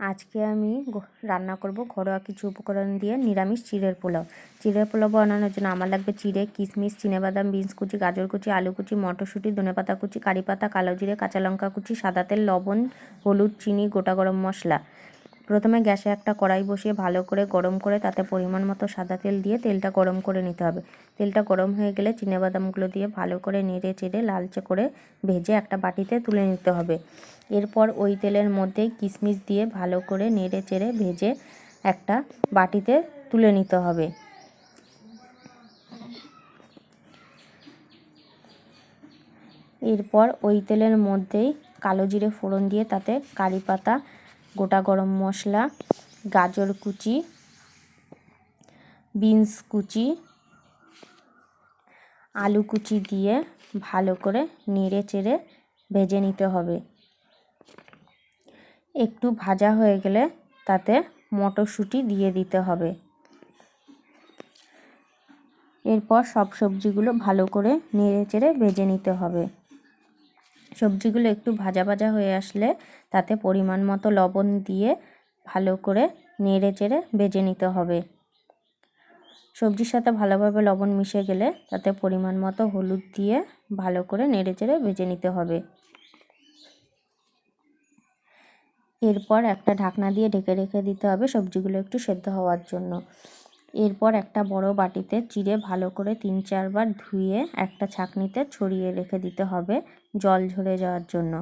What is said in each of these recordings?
আজকে আমি রান্না করব ঘরোয়া কিছু উপকরণ দিয়ে নিরামিষ চিড়ের পোলাও। চিড়ের পোলাও বানানোর জন্য আমার লাগবে চিড়ে, কিশমিশ, চিনেবাদাম, বিনস কুচি, গাজর কুচি, আলু কুচি, মটরশুঁটি, ধনেপাতা কুচি, কারি পাতা, কালো জিরে, কাঁচা লঙ্কা কুচি, সাদা তেল, লবণ, হলুদ, চিনি, গোটা গরম মশলা। প্রথমে গ্যাসে একটা কড়াই বসিয়ে ভালো করে গরম করে তাতে পরিমাণ মতো সাদা তেল দিয়ে তেলটা গরম করে নিতে হবে। তেলটা গরম হয়ে গেলে চিনেবাদামগুলো দিয়ে ভালো করে নেড়ে চেড়ে লালচে করে ভেজে একটা বাটিতে তুলে নিতে হবে। এরপর ওই তেলের মধ্যেই কিশমিশ দিয়ে ভালো করে নেড়ে চেড়ে ভেজে একটা বাটিতে তুলে নিতে হবে। এরপর ওই তেলের মধ্যেই কালো জিরে ফোড়ন দিয়ে তাতে কারি পাতা, গোটা গরম মশলা, গাজর কুচি, বিনস কুচি, আলু কুচি দিয়ে ভালো করে নেড়ে চেড়ে ভেজে নিতে হবে। একটু ভাজা হয়ে গেলে তাতে মটরশুঁটি দিয়ে দিতে হবে। এরপর সব সবজিগুলো ভালো করে নেড়ে চেড়ে ভেজে নিতে হবে। সবজিগুলো একটু ভাজা ভাজা হয়ে আসলে তাতে পরিমাণ মতো লবণ দিয়ে ভালো করে নেড়ে চেড়ে ভেজে নিতে হবে। সবজির সাথে ভালোভাবে লবণ মিশে গেলে তাতে পরিমাণ মতো হলুদ দিয়ে ভালো করে নেড়ে চেড়ে ভেজে নিতে হবে। এরপর একটা ঢাকনা দিয়ে ঢেকে রেখে দিতে হবে সবজিগুলো একটু সেদ্ধ হওয়ার জন্য। এরপর একটা বড় বাটিতে চিড়ে ভালো করে 3-4 বার ধুয়ে একটা ছাঁকনিতে ছড়িয়ে রেখে দিতে হবে জল ঝরে যাওয়ার জন্য।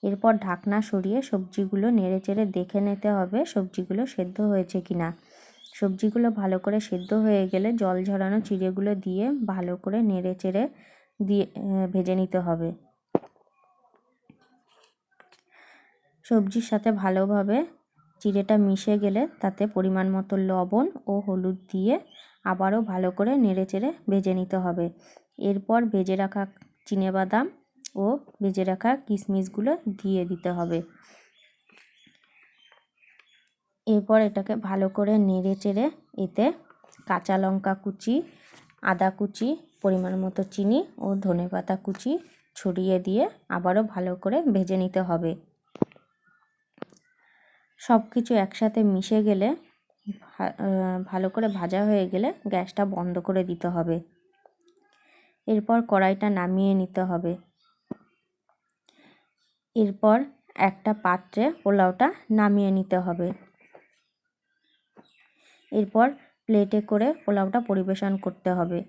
এরপর ঢাকনা সরিয়ে সবজিগুলো নেড়ে চেড়ে দেখে নিতে হবে সবজিগুলো সেদ্ধ হয়েছে কিনা। সবজিগুলো ভালো করে সেদ্ধ হয়ে গেলে জল ঝরানো চিড়েগুলো দিয়ে ভালো করে নেড়ে চেড়ে দিয়ে ভেজে নিতে হবে। সবজির সাথে ভালোভাবে চিড়েটা মিশে গেলে তাতে পরিমাণ মতো লবণ ও হলুদ দিয়ে আবারও ভালো করে নেড়ে চেড়ে ভেজে নিতে হবে। এরপর ভেজে রাখা চিনেবাদাম ও ভেজে রাখা কিশমিশগুলো দিয়ে দিতে হবে। এরপর এটাকে ভালো করে নেড়ে চেড়ে এতে কাঁচা লঙ্কা কুচি, আদা কুচি, পরিমাণ মতো চিনি ও ধনেপাতা কুচি ছড়িয়ে দিয়ে আবারও ভালো করে ভেজে নিতে হবে। সব কিছু একসাথে মিশে গেলে ভালো করে ভাজা হয়ে গেলে গ্যাসটা বন্ধ করে দিতে হবে। এরপর কড়াইটা নামিয়ে নিতে হবে। এরপর একটা পাত্রে পোলাওটা নামিয়ে নিতে হবে। এরপর প্লেটে করে পোলাওটা পরিবেশন করতে হবে।